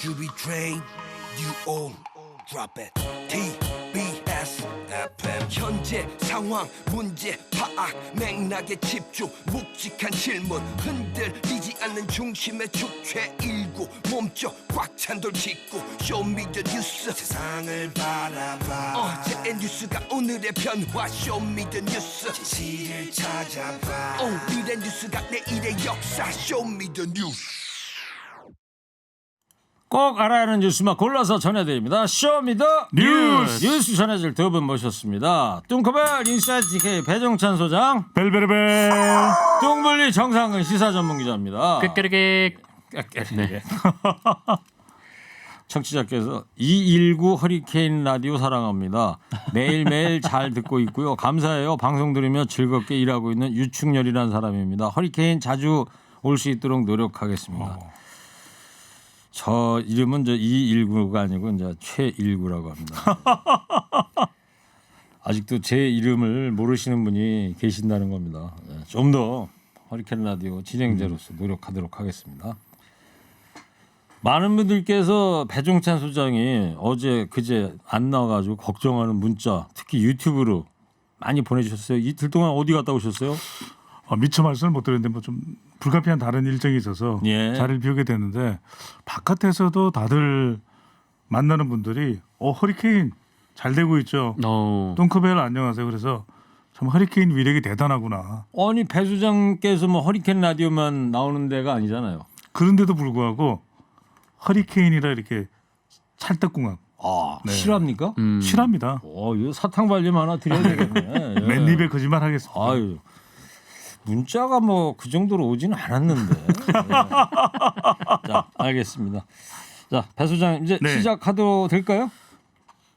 You be trained, you all drop it. TBS FM 현재 상황 문제 파악 맥락에 집중 묵직한 질문 흔들리지 않는 중심의 축최 일구 몸쪽 꽉 찬 돌 짚고 쇼미더 뉴스 세상을 바라봐 어제의 뉴스가 오늘의 변화 쇼미더 뉴스 진실을 찾아봐 오늘의 뉴스가 내일의 역사 쇼미더 뉴스 꼭 알아야 하는 뉴스만 골라서 전해드립니다. 쇼미더 뉴스 전해줄 두 분 모셨습니다. 뚱커벨 인사이트 TK 배종찬 소장, 벨벨벨 뚱블리 정상근 시사 전문기자입니다. 꾀꾀깨. 네. 청취자께서 219 허리케인 라디오 사랑합니다. 매일매일 잘 듣고 있고요. 감사해요. 방송 들으며 즐겁게 일하고 있는 유충렬이라는 사람입니다. 허리케인 자주 올 수 있도록 노력하겠습니다. 저 이름은 219가 아니고 이제 최19라고 합니다. 아직도 제 이름을 모르시는 분이 계신다는 겁니다. 좀 더 허리케인 라디오 진행자로서 노력하도록 하겠습니다. 많은 분들께서 배종찬 소장이 어제 그제 안 나와가지고 걱정하는 문자 특히 유튜브로 많이 보내주셨어요. 이틀 동안 어디 갔다 오셨어요? 미처 말씀을 못 드렸는데 뭐 좀 불가피한 다른 일정이 있어서 예. 자리를 비우게 됐는데 바깥에서도 다들 만나는 분들이 허리케인 잘 되고 있죠. 뚱커벨 안녕하세요. 그래서 참 허리케인 위력이 대단하구나. 아니 배 소장께서 뭐 허리케인 라디오만 나오는 데가 아니잖아요. 그런데도 불구하고 허리케인이라 이렇게 찰떡궁합. 네. 실합니까? 실합니다. 이거 사탕 발림 하나 드려야 되겠네. 예. 맨입에 거짓말 하겠습니다. 아유. 문자가 뭐 그 정도로 오지는 않았는데. 네. 자, 알겠습니다. 자, 배 소장 이제 네. 시작하도 될까요?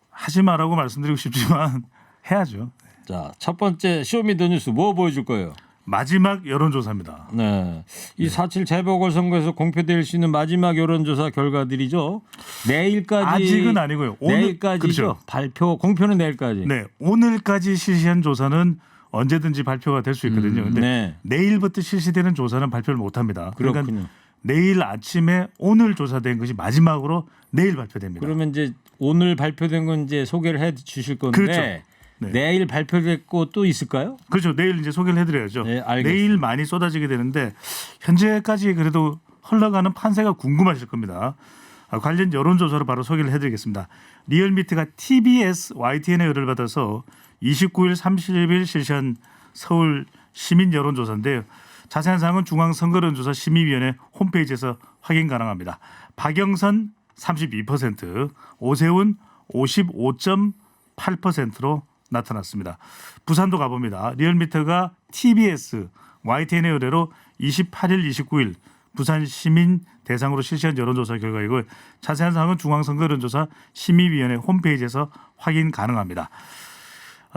하지 말라고 말씀드리고 싶지만 해야죠. 자, 첫 번째 쇼미더뉴스 뭐 보여줄 거예요? 마지막 여론조사입니다. 네, 이 4.7 재보궐선거에서 공표될 수 있는 마지막 여론조사 결과들이죠. 내일까지 아직은 아니고요. 내일까지죠. 그렇죠. 발표 공표는 내일까지. 네, 오늘까지 실시한 조사는 언제든지 발표가 될 수 있거든요. 근데 네. 내일부터 실시되는 조사는 발표를 못 합니다. 그렇군요. 그러니까 내일 아침에 오늘 조사된 것이 마지막으로 내일 발표됩니다. 그러면 이제 오늘 발표된 건 이제 소개를 해 주실 건데 그렇죠. 네. 내일 발표됐고 또 있을까요? 그렇죠. 내일 이제 소개를 해드려야죠. 네, 알겠습니다. 내일 많이 쏟아지게 되는데 현재까지 그래도 흘러가는 판세가 궁금하실 겁니다. 관련 여론조사로 바로 소개를 해드리겠습니다. 리얼미터가 TBS YTN의 의뢰를 받아서 29일, 30일 실시한 서울 시민 여론조사인데요. 자세한 사항은 중앙선거여론조사 심의위원회 홈페이지에서 확인 가능합니다. 박영선 32%, 오세훈 55.8%로 나타났습니다. 부산도 가봅니다. 리얼미터가 TBS, YTN의 의뢰로 28일, 29일 부산 시민 대상으로 실시한 여론조사 결과이고 자세한 사항은 중앙선거여론조사 심의위원회 홈페이지에서 확인 가능합니다.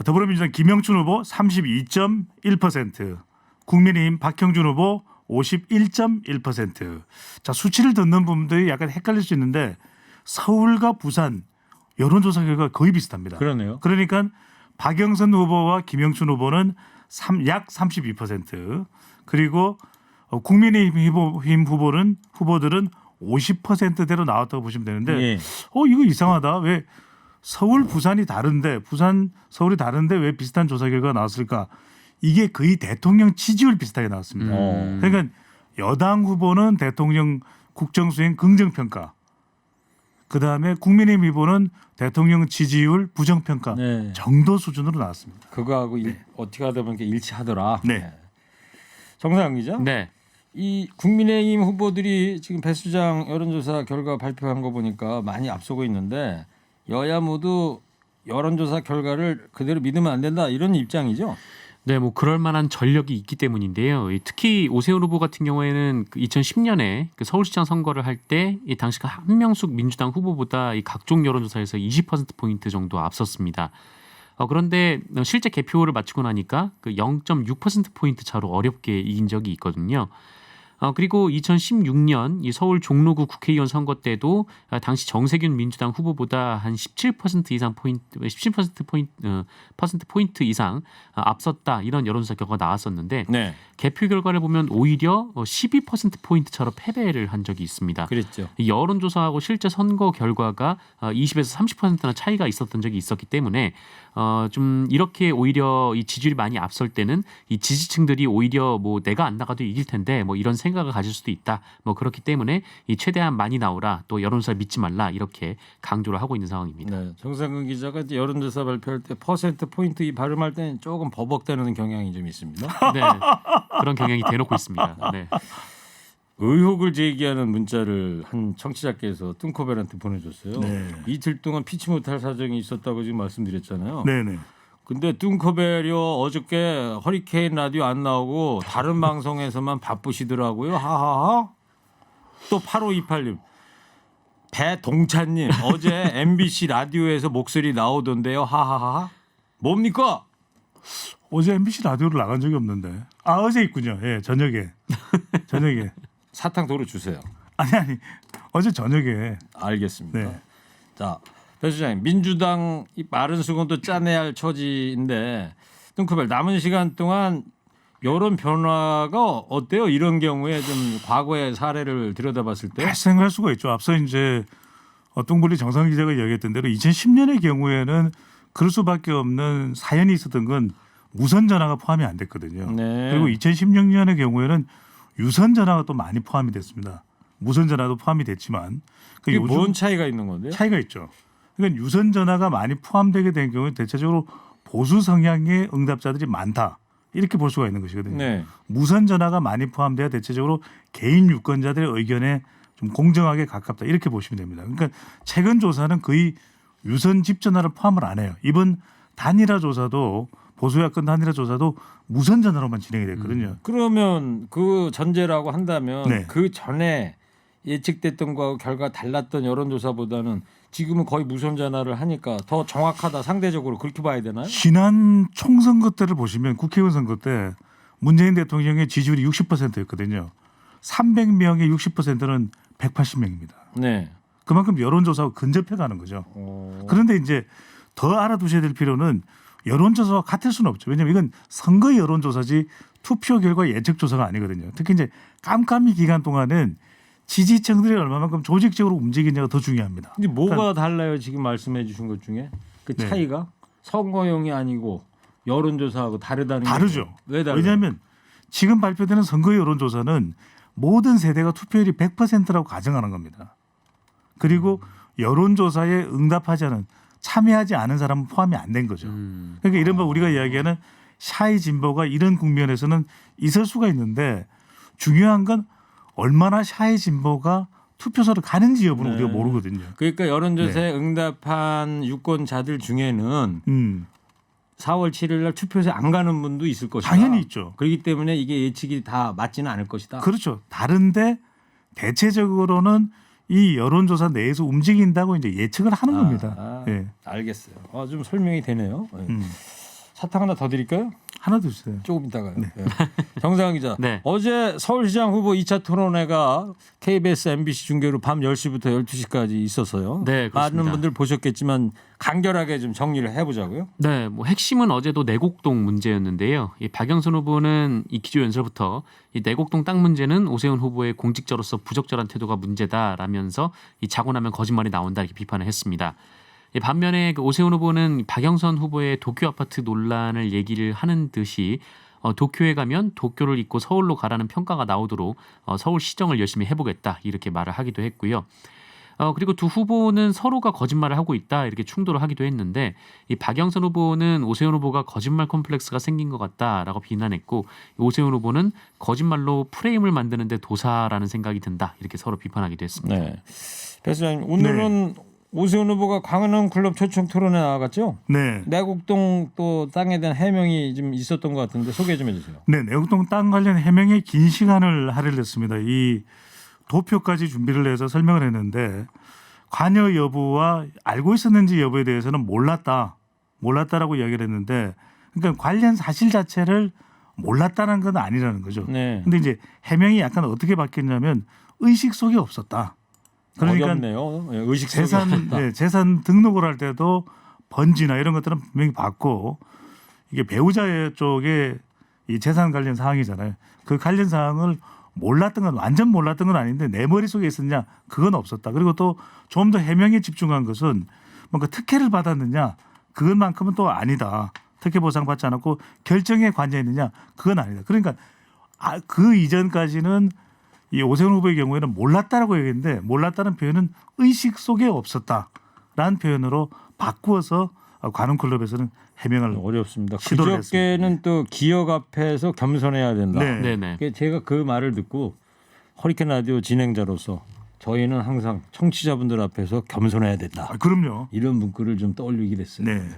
더불어민주당 김영춘 후보 32.1%, 국민의힘 박형준 후보 51.1%. 자, 수치를 듣는 분들이 약간 헷갈릴 수 있는데 서울과 부산 여론조사 결과가 거의 비슷합니다. 그러네요. 그러니까 박영선 후보와 김영춘 후보는 약 32%, 그리고 국민의힘 후보들은 50%대로 나왔다고 보시면 되는데 예. 이거 이상하다. 왜 서울 부산이 다른데 부산 서울이 다른데 왜 비슷한 조사 결과가 나왔을까? 이게 거의 대통령 지지율 비슷하게 나왔습니다. 그러니까 여당 후보는 대통령 국정수행 긍정평가, 그다음에 국민의힘 후보는 대통령 지지율 부정평가 네. 정도 수준으로 나왔습니다. 그거하고 어떻게 하다 보니까 일치하더라. 네. 정상 기자. 네. 이 국민의힘 후보들이 지금 배 수장 여론조사 결과 발표한 거 보니까 많이 앞서고 있는데 여야 모두 여론조사 결과를 그대로 믿으면 안 된다 이런 입장이죠. 네, 뭐 그럴 만한 전력이 있기 때문인데요. 특히 오세훈 후보 같은 경우에는 2010년에 서울시장 선거를 할 때 이 당시 한명숙 민주당 후보보다 이 각종 여론조사에서 20% 포인트 정도 앞섰습니다. 그런데 실제 개표를 마치고 나니까 그 0.6% 포인트 차로 어렵게 이긴 적이 있거든요. 그리고 2016년 이 서울 종로구 국회의원 선거 때도 당시 정세균 민주당 후보보다 한 17% 이상 퍼센트 포인트 이상 앞섰다 이런 여론조사 결과가 나왔었는데 네. 개표 결과를 보면 오히려 12% 포인트 차로 패배를 한 적이 있습니다. 그랬죠. 이 여론조사하고 실제 선거 결과가 20에서 30%나 차이가 있었던 적이 있었기 때문에 좀 이렇게 오히려 이 지지율이 많이 앞설 때는 이 지지층들이 오히려 뭐 내가 안 나가도 이길 텐데 뭐 이런 생각을 가질 수도 있다. 뭐 그렇기 때문에 이 최대한 많이 나오라 또 여론조사 믿지 말라 이렇게 강조를 하고 있는 상황입니다. 네. 정상근 기자가 이제 여론조사 발표할 때 퍼센트 포인트 이 발음할 때는 조금 버벅대는 경향이 좀 있습니다. 네, 그런 경향이 대놓고 있습니다. 네. 의혹을 제기하는 문자를 한 청취자께서 뚱코벨한테 보내줬어요. 네. 이틀 동안 피치 못할 사정이 있었다고 지금 말씀드렸잖아요. 네네. 근데 뚱코벨이요 어저께 허리케인 라디오 안 나오고 다른 방송에서만 바쁘시더라고요. 하하하. 또 8528님. 배동찬님 어제 MBC 라디오에서 목소리 나오던데요. 하하하. 뭡니까? 어제 MBC 라디오를 나간 적이 없는데. 아 어제 있군요. 예, 저녁에. 저녁에. 사탕 도로 주세요. 아니 어제 저녁에. 알겠습니다. 네. 자, 배 소장님, 민주당 이 마른 수건도 짜내야 할 처지인데 뚱크벨 남은 시간 동안 여론 변화가 어때요? 이런 경우에 좀 과거의 사례를 들여다봤을 때. 발생할 수가 있죠. 앞서 이제 뚱블리 정상 기자가 이야기했던 대로 2010년의 경우에는 그럴 수밖에 없는 사연이 있었던 건 무선 전화가 포함이 안 됐거든요. 네. 그리고 2016년의 경우에는 유선 전화가 또 많이 포함이 됐습니다. 무선 전화도 포함이 됐지만 그 이게 요즘 뭔 차이가 있는 건데요? 차이가 있죠. 그러니까 유선 전화가 많이 포함되게 된 경우에 대체적으로 보수 성향의 응답자들이 많다. 이렇게 볼 수가 있는 것이거든요. 네. 무선 전화가 많이 포함돼야 대체적으로 개인 유권자들의 의견에 좀 공정하게 가깝다. 이렇게 보시면 됩니다. 그러니까 최근 조사는 거의 유선 집 전화를 포함을 안 해요. 이번 단일화 조사도 보수 야권 단일화 조사도 무선 전화로만 진행이 됐거든요. 그러면 그 전제라고 한다면 네. 그 전에 예측됐던 거하고 결과가 달랐던 여론조사보다는 지금은 거의 무선 전화를 하니까 더 정확하다 상대적으로 그렇게 봐야 되나요? 지난 총선거 때를 보시면 국회의원 선거 때 문재인 대통령의 지지율이 60%였거든요. 300명의 60%는 180명입니다. 네. 그만큼 여론조사와 근접해 가는 거죠. 그런데 이제 더 알아두셔야 될 필요는 여론조사와 같을 수는 없죠. 왜냐하면 이건 선거 여론조사지 투표 결과 예측조사가 아니거든요. 특히 이제 깜깜이 기간 동안은 지지층들이 얼마만큼 조직적으로 움직이냐가 더 중요합니다. 근데 뭐가 달라요? 지금 말씀해 주신 것 중에 그 네. 차이가 선거용이 아니고 여론조사하고 다르다는 다르죠. 거죠. 왜 다르죠? 왜냐하면 지금 발표되는 선거 여론조사는 모든 세대가 투표율이 100%라고 가정하는 겁니다. 그리고 여론조사에 응답하지 않은 참여하지 않은 사람은 포함이 안 된 거죠. 그러니까 이른바 우리가 이야기하는 샤이 진보가 이런 국면에서는 있을 수가 있는데 중요한 건 얼마나 샤이 진보가 투표소를 가는지 여부는 네. 우리가 모르거든요. 그러니까 여론조사에 응답한 유권자들 중에는 4월 7일 날 투표소에 안 가는 분도 있을 것이다. 당연히 있죠. 그렇기 때문에 이게 예측이 다 맞지는 않을 것이다. 그렇죠. 다른데 대체적으로는 이 여론조사 내에서 움직인다고 이제 예측을 하는 겁니다. 예. 알겠어요. 좀 설명이 되네요. 예. 음. 사탕 하나 더 드릴까요? 하나 더 주세요. 조금 이따가요. 예. 정상훈 기자. 네. 어제 서울시장 후보 2차 토론회가 KBS, MBC 중계로 밤 10시부터 12시까지 있어서요. 네, 그렇습니다. 많은 분들 보셨겠지만 간결하게 좀 정리를 해보자고요. 네, 뭐 핵심은 어제도 내곡동 문제였는데요. 이 박영선 후보는 이 기조 연설부터 이 내곡동 땅 문제는 오세훈 후보의 공직자로서 부적절한 태도가 문제다라면서 이 자고 나면 거짓말이 나온다 이렇게 비판을 했습니다. 이 반면에 그 오세훈 후보는 박영선 후보의 도쿄 아파트 논란을 얘기를 하는 듯이 도쿄에 가면 도쿄를 잊고 서울로 가라는 평가가 나오도록 서울 시정을 열심히 해보겠다 이렇게 말을 하기도 했고요. 그리고 두 후보는 서로가 거짓말을 하고 있다 이렇게 충돌을 하기도 했는데 이 박영선 후보는 오세훈 후보가 거짓말 컴플렉스가 생긴 것 같다라고 비난했고 오세훈 후보는 거짓말로 프레임을 만드는데 도사라는 생각이 든다 이렇게 서로 비판하기도 했습니다. 네. 배 소장님 오늘은 오세훈 후보가 광화문 클럽 초청 토론에 나와갔죠? 네. 내곡동 또 땅에 대한 해명이 좀 있었던 것 같은데 소개 좀 해주세요. 네, 내곡동 땅 관련 해명에 긴 시간을 할애했습니다. 이 도표까지 준비를 해서 설명을 했는데 관여 여부와 알고 있었는지 여부에 대해서는 몰랐다라고 이야기를 했는데 그러니까 관련 사실 자체를 몰랐다는 건 아니라는 거죠. 네. 근데 이제 해명이 약간 어떻게 바뀌었냐면 의식 속에 없었다. 그러니까 어렵네요. 예, 의식 속에 재산 없었다. 재산 등록을 할 때도 번지나 이런 것들은 분명히 받고 이게 배우자 쪽에 이 재산 관련 사항이잖아요. 그 관련 사항을 몰랐던 건 완전 몰랐던 건 아닌데 내 머릿속에 있었냐 그건 없었다. 그리고 또 좀 더 해명에 집중한 것은 뭔가 특혜를 받았느냐 그것만큼은 또 아니다. 특혜 보상 받지 않았고 결정에 관여했느냐 그건 아니다. 그러니까 그 이전까지는 이 오세훈 후보의 경우에는 몰랐다라고 얘기했는데 몰랐다는 표현은 의식 속에 없었다라는 표현으로 바꾸어서 관훈클럽에서는 해명을 어렵습니다. 시도를 그저께는 또 기억 앞에서 겸손해야 된다. 네. 네네. 제가 그 말을 듣고 허리케인 라디오 진행자로서 저희는 항상 청취자분들 앞에서 겸손해야 된다. 그럼요. 이런 문구를 좀 떠올리게 됐어요. 네.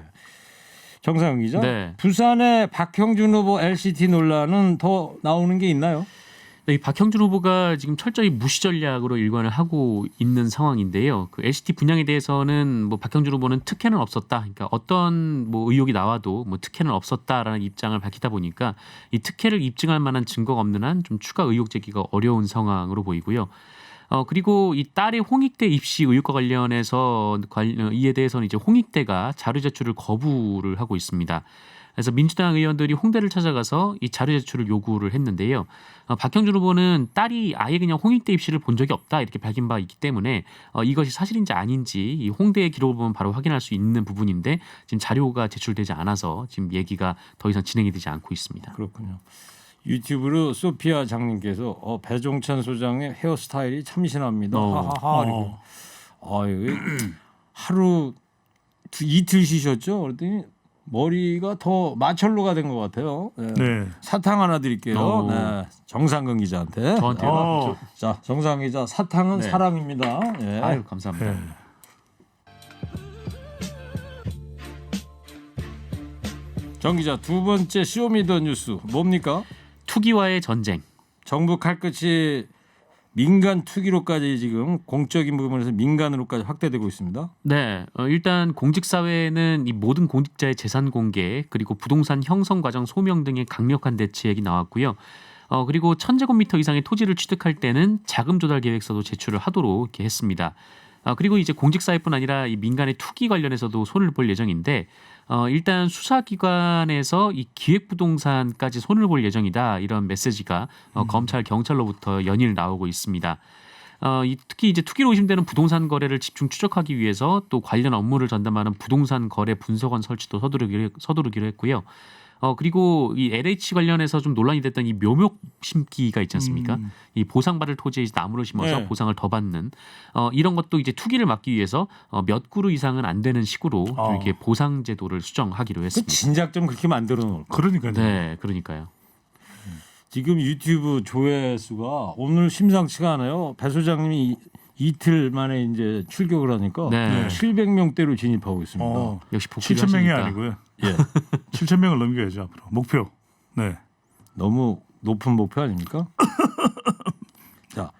정상훈 기자, 네. 부산의 박형준 후보 LCT 논란은 더 나오는 게 있나요? 네, 이 박형준 후보가 지금 철저히 무시 전략으로 일관을 하고 있는 상황인데요. 그 LCT 분양에 대해서는 뭐 박형준 후보는 특혜는 없었다. 그러니까 어떤 뭐 의혹이 나와도 뭐 특혜는 없었다라는 입장을 밝히다 보니까 이 특혜를 입증할 만한 증거가 없는 한 좀 추가 의혹 제기가 어려운 상황으로 보이고요. 그리고 이 딸의 홍익대 입시 의혹과 관련해서 이에 대해서는 이제 홍익대가 자료 제출을 거부를 하고 있습니다. 그래서 민주당 의원들이 홍대를 찾아가서 이 자료 제출을 요구를 했는데요. 박형준 후보는 딸이 아예 그냥 홍익대 입시를 본 적이 없다 이렇게 밝힌 바 있기 때문에 이것이 사실인지 아닌지 이 홍대의 기록을 보면 바로 확인할 수 있는 부분인데 지금 자료가 제출되지 않아서 지금 얘기가 더 이상 진행이 되지 않고 있습니다. 그렇군요. 유튜브로 소피아 장님께서 배종찬 소장의 헤어스타일이 참신합니다. 하하하. 이렇게. 아유, 하루 이틀 쉬셨죠? 그랬더니 머리가 더 마철로가 된 것 같아요. 네. 네. 사탕 하나 드릴게요. 네. 정상근 기자한테. 저한테요? 자, 정상 기자 사탕은 네. 사랑입니다. 네. 아유 감사합니다. 네. 정 기자 두 번째 쇼미더 뉴스 뭡니까? 투기와의 전쟁. 정부 칼끝이 민간 투기로까지 지금 공적인 부분에서 민간으로까지 확대되고 있습니다. 네, 일단 공직사회에는 이 모든 공직자의 재산 공개 그리고 부동산 형성 과정 소명 등의 강력한 대책이 나왔고요. 그리고 1,000제곱미터 이상의 토지를 취득할 때는 자금 조달 계획서도 제출을 하도록 이렇게 했습니다. 그리고 이제 공직사회뿐 아니라 이 민간의 투기 관련해서도 손을 볼 예정인데 일단 수사기관에서 이 기획부동산까지 손을 볼 예정이다 이런 메시지가 검찰 경찰로부터 연일 나오고 있습니다. 특히 이제 투기로 의심되는 부동산 거래를 집중 추적하기 위해서 또 관련 업무를 전담하는 부동산 거래 분석원 설치도 서두르기로 했고요. 그리고 이 LH 관련해서 좀 논란이 됐던 이 묘목 심기가 있지 않습니까? 이 보상받을 토지에 이제 나무를 심어서 네. 보상을 더 받는 이런 것도 이제 투기를 막기 위해서 몇 그루 이상은 안 되는 식으로 이렇게 보상 제도를 수정하기로 그 했습니다. 진작 좀 그렇게 만들어 놓을 거. 그러니까요. 네, 그러니까요. 지금 유튜브 조회수가 오늘 심상치가 않아요. 배 소장님이 이틀 만에 이제 출격을 하니까 네. 700명대로 진입하고 있습니다. 역시 복귀를 7,000명이 하시니까. 아니고요. 예. 7,000명을 넘겨야죠 앞으로. 목표. 네. 너무 높은 목표 아닙니까? 자,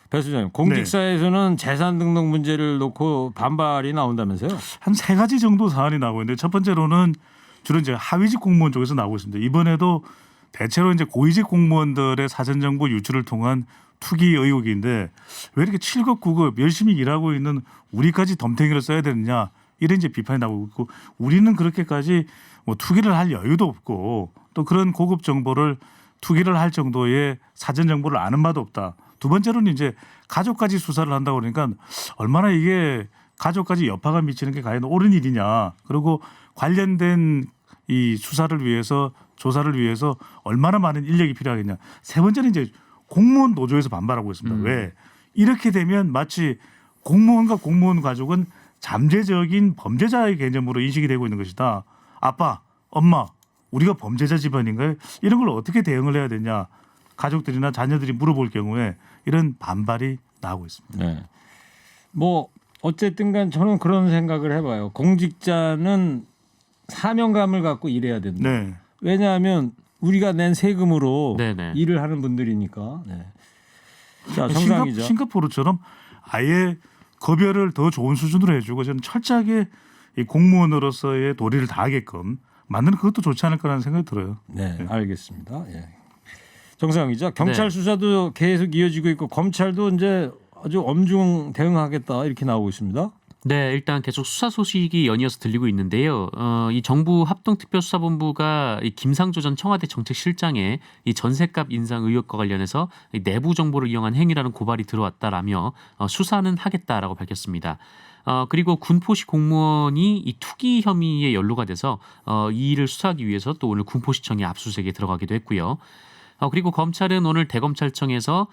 배 소장님, 공직사에서는 재산 등록 문제를 놓고 반발이 나온다면서요? 한 세 가지 정도 사안이 나오고 있는데 첫 번째로는 주로 이제 하위직 공무원 쪽에서 나오고 있습니다. 이번에도 대체로 이제 고위직 공무원들의 사전 정보 유출을 통한 투기 의혹인데 왜 이렇게 7급 9급 열심히 일하고 있는 우리까지 덤탱이를 써야 되느냐 이런 이제 비판이 나오고 있고 우리는 그렇게까지 뭐 투기를 할 여유도 없고 또 그런 고급 정보를 투기를 할 정도의 사전 정보를 아는 바도 없다. 두 번째로는 이제 가족까지 수사를 한다고 그러니까 얼마나 이게 가족까지 여파가 미치는 게 과연 옳은 일이냐. 그리고 관련된 이 수사를 위해서 조사를 위해서 얼마나 많은 인력이 필요하겠냐. 세 번째는 이제 공무원 노조에서 반발하고 있습니다. 왜? 이렇게 되면 마치 공무원과 공무원 가족은 잠재적인 범죄자의 개념으로 인식이 되고 있는 것이다. 아빠, 엄마, 우리가 범죄자 집안인가요? 이런 걸 어떻게 대응을 해야 되냐. 가족들이나 자녀들이 물어볼 경우에 이런 반발이 나오고 있습니다. 네. 뭐 어쨌든 간 저는 그런 생각을 해봐요. 공직자는 사명감을 갖고 일해야 된다. 네. 왜냐하면 우리가 낸 세금으로 네네. 일을 하는 분들이니까. 네. 자, 정상이죠. 싱가포르처럼 아예 급여를 더 좋은 수준으로 해주고 저는 철저하게 이 공무원으로서의 도리를 다하게끔 만드는 그것도 좋지 않을까라는 생각이 들어요. 네, 알겠습니다. 예. 정상 기자, 경찰 네. 수사도 계속 이어지고 있고 검찰도 이제 아주 엄중 대응하겠다 이렇게 나오고 있습니다. 네, 일단 계속 수사 소식이 연이어서 들리고 있는데요. 이 정부 합동특별수사본부가 이 김상조 전 청와대 정책실장의 이 전셋값 인상 의혹과 관련해서 이 내부 정보를 이용한 행위라는 고발이 들어왔다라며 수사는 하겠다라고 밝혔습니다. 그리고 군포시 공무원이 이 투기 혐의에 연루가 돼서 이 일을 수사하기 위해서 또 오늘 군포시청에 압수수색에 들어가기도 했고요. 그리고 검찰은 오늘 대검찰청에서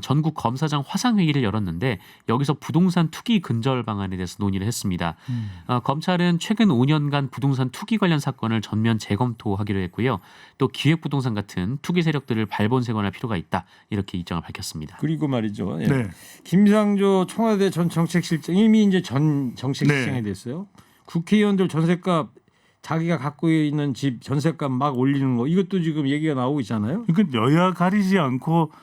전국 검사장 화상회의를 열었는데 여기서 부동산 투기 근절 방안에 대해서 논의를 했습니다. 검찰은 최근 5년간 부동산 투기 관련 사건을 전면 재검토하기로 했고요. 또 기획부동산 같은 투기 세력들을 발본색원할 필요가 있다 이렇게 입장을 밝혔습니다. 그리고 말이죠. 예. 네. 김상조 청와대 전 정책실장 이미 이제 전 정책실장이 네. 됐어요. 국회의원들 전셋값 자기가 갖고 있는 집 전셋값 막 올리는 거 이것도 지금 얘기가 나오고 있잖아요. 그러니까 여야 가리지 않고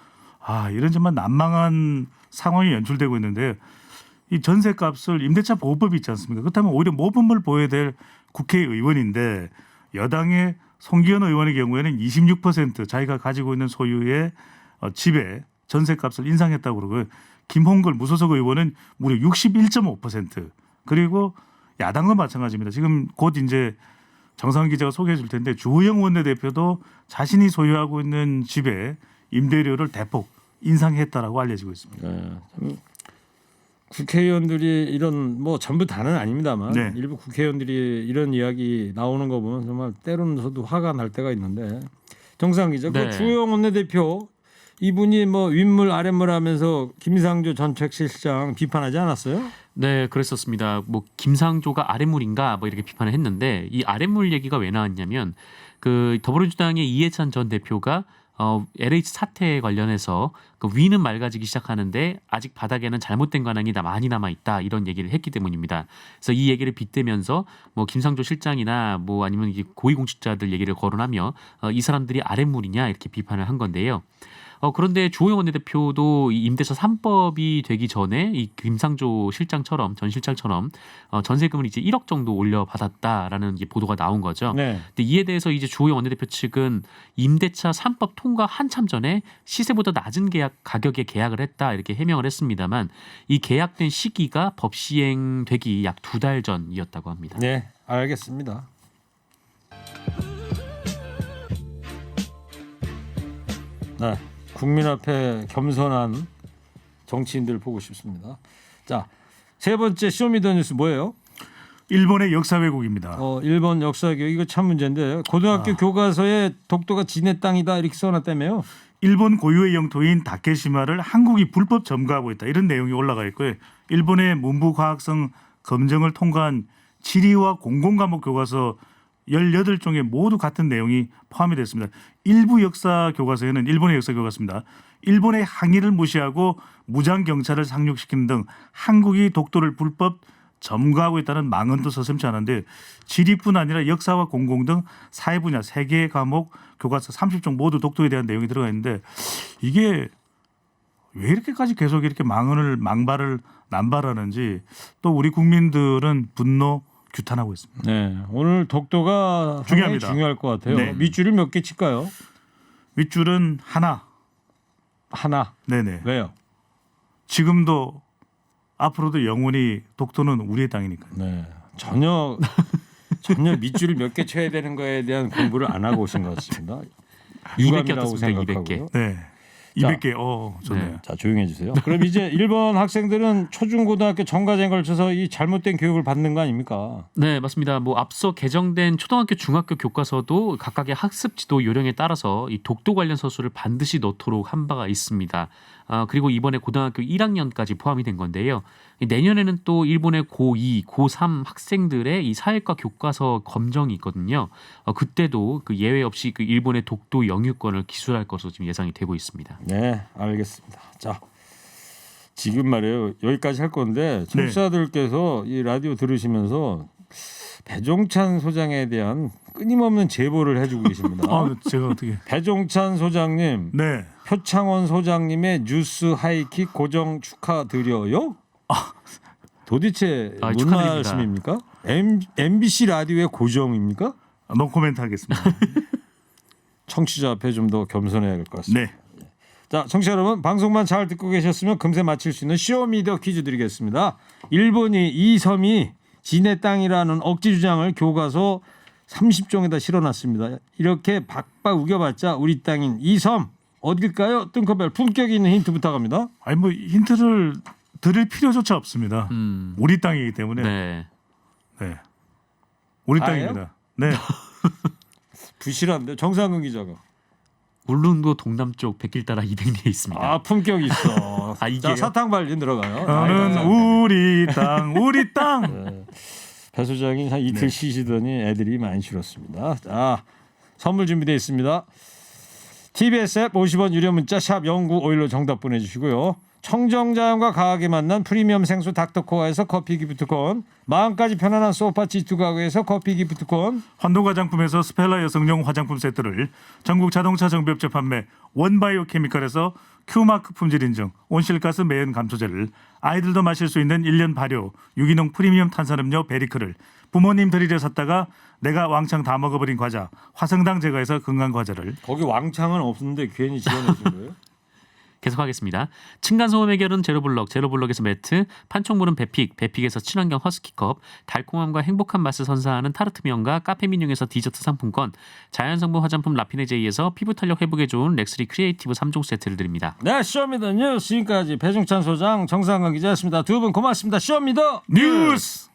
이런 정말 난망한 상황이 연출되고 있는데 이 전셋값을 임대차 보호법이 있지 않습니까? 그렇다면 오히려 모범을 보여야 될 국회의원인데 여당의 송기현 의원의 경우에는 26% 자기가 가지고 있는 소유의 집에 전셋값을 인상했다고 그러고요. 김홍걸 무소속 의원은 무려 61.5% 그리고 야당도 마찬가지입니다. 지금 곧 이제 정상훈 기자가 소개해 줄 텐데 주호영 원내대표도 자신이 소유하고 있는 집에 임대료를 대폭 인상했다라고 알려지고 있습니다. 네, 참 국회의원들이 이런 뭐 전부 다는 아닙니다만 네. 일부 국회의원들이 이런 이야기 나오는 거 보면 정말 때로는 저도 화가 날 때가 있는데 정상 기자, 네. 그 주호영 원내대표 이분이 뭐 윗물 아랫물 하면서 김상조 전 정책실장 비판하지 않았어요? 네, 그랬었습니다. 뭐 김상조가 아랫물인가 뭐 이렇게 비판을 했는데 이 아랫물 얘기가 왜 나왔냐면 그 더불어민주당의 이해찬 전 대표가 LH 사태에 관련해서 그 위는 맑아지기 시작하는데 아직 바닥에는 잘못된 관행이 많이 남아 있다 이런 얘기를 했기 때문입니다. 그래서 이 얘기를 빗대면서 뭐 김상조 실장이나 뭐 아니면 고위공직자들 얘기를 거론하며 이 사람들이 아랫물이냐 이렇게 비판을 한 건데요. 그런데 주호영 원내대표도 이 임대차 3법이 되기 전에 이 김상조 실장처럼 전 실장처럼 전세금을 이제 1억 정도 올려받았다라는 이제 보도가 나온 거죠. 네. 근데 이에 대해서 이제 주호영 원내대표 측은 임대차 3법 통과 한참 전에 시세보다 낮은 가격에 계약을 했다 이렇게 해명을 했습니다만 이 계약된 시기가 법 시행되기 약 2달 전이었다고 합니다. 네, 알겠습니다. 네, 국민 앞에 겸손한 정치인들 보고 싶습니다. 자, 세 번째 쇼미더뉴스 뭐예요? 일본의 역사 왜곡입니다. 일본 역사교육 이거 참 문제인데 고등학교 교과서에 독도가 지네 땅이다 이렇게 써놨다며요. 일본 고유의 영토인 다케시마를 한국이 불법 점거하고 있다. 이런 내용이 올라가 있고요. 일본의 문부과학성 검정을 통과한 지리와 공공과목 교과서 18종에 모두 같은 내용이 포함이 됐습니다. 일부 역사 교과서에는 일본의 역사 교과서입니다. 일본의 항의를 무시하고 무장 경찰을 상륙시키는 등 한국이 독도를 불법 점거하고 있다는 망언도 서슴지 않은데 지리뿐 아니라 역사와 공공 등 사회 분야 3개의 과목 교과서 30종 모두 독도에 대한 내용이 들어가 있는데 이게 왜 이렇게까지 계속 이렇게 망발을 남발하는지 또 우리 국민들은 분노 규탄하고 있습니다. 네, 오늘 독도가 상당히 중요합니다. 중요할 것 같아요. 네. 밑줄을 몇 개 칠까요? 밑줄은 하나. 네네. 왜요? 지금도 앞으로도 영원히 독도는 우리의 땅이니까요. 네, 전혀 밑줄을 몇 개 쳐야 되는 거에 대한 공부를 안 하고 오신 것 같습니다. 200개 유감이라고 어떻습니까? 생각하고요. 200개. 네. 200개. 좋네요. 네. 자, 조용해 주세요. 그럼 이제 일본 학생들은 초중고등학교 전과자에 걸쳐서 이 잘못된 교육을 받는 거 아닙니까? 네, 맞습니다. 뭐 앞서 개정된 초등학교, 중학교 교과서도 각각의 학습 지도 요령에 따라서 이 독도 관련 서술을 반드시 넣도록 한 바가 있습니다. 그리고 이번에 고등학교 1학년까지 포함이 된 건데요. 내년에는 또 일본의 고2, 고3 학생들의 이 사회과 교과서 검정이 있거든요. 그때도 그 예외 없이 그 일본의 독도 영유권을 기술할 것으로 지금 예상이 되고 있습니다. 네, 알겠습니다. 자, 지금 말이에요. 여기까지 할 건데 청취자들께서 이 라디오 들으시면서 배종찬 소장에 대한 끊임없는 제보를 해주고 계십니다. 제가 어떻게? 배종찬 소장님, 네. 표창원 소장님의 뉴스 하이킥 고정 축하드려요. 도대체 뭔 축하드립니다. 말씀입니까? MBC 라디오의 고정입니까? 노코멘트 하겠습니다. 청취자 앞에 좀 더 겸손해야 될 것 같습니다. 네. 자, 청취자 여러분, 방송만 잘 듣고 계셨으면 금세 맞힐 수 있는 쇼미더 퀴즈 드리겠습니다. 일본이 이 섬이 지네 땅이라는 억지 주장을 교과서 30종에다 실어놨습니다. 이렇게 박박 우겨봤자 우리 땅인 이 섬 어딜까요? 뜬커벨 품격 있는 힌트 부탁합니다. 아니 뭐 힌트를 드릴 필요조차 없습니다. 우리 땅이기 때문에. 네. 네. 우리 다예요? 땅입니다. 네. 부실한데 정상근 기자가. 울릉도 동남쪽 백길 따라 200리에 있습니다. 아, 품격 있어. 아, 이게요? 자, 사탕 발린 들어가요. 저는 우리 땅, 우리 땅. 네. 배 소장이 한 이틀 쉬시더니 애들이 많이 싫었습니다. 자, 선물 준비되어 있습니다. TBS 앱 50원 유료 문자 샵 0951로 정답 보내주시고요. 청정자연과 과학이 만난 프리미엄 생수 닥터코아에서 커피 기프트콘, 마음까지 편안한 소파 G2 가구에서 커피 기프트콘, 환도 화장품에서 스펠라 여성용 화장품 세트를, 전국 자동차 정비업체 판매 원바이오 케미칼에서 큐마크 품질 인증 온실가스 매연 감소제를, 아이들도 마실 수 있는 1년 발효 유기농 프리미엄 탄산음료 베리크를, 부모님 드리려 샀다가 내가 왕창 다 먹어버린 과자 화성당 제과에서 건강 과자를, 거기 왕창은 없는데 괜히 지어내신 거예요? 계속하겠습니다. 층간소음 해결은 제로블럭, 제로블럭에서 매트, 판촉물은 베픽, 베픽에서 친환경 허스키컵, 달콤함과 행복한 맛을 선사하는 타르트 명가 카페민용에서 디저트 상품권, 자연성분 화장품 라피네제이에서 피부 탄력 회복에 좋은 렉스리 크리에이티브 3종 세트를 드립니다. 네, 쇼미더 뉴스 지금까지 배종찬 소장, 정상근 기자였습니다. 두 분 고맙습니다. 쇼미더 뉴스.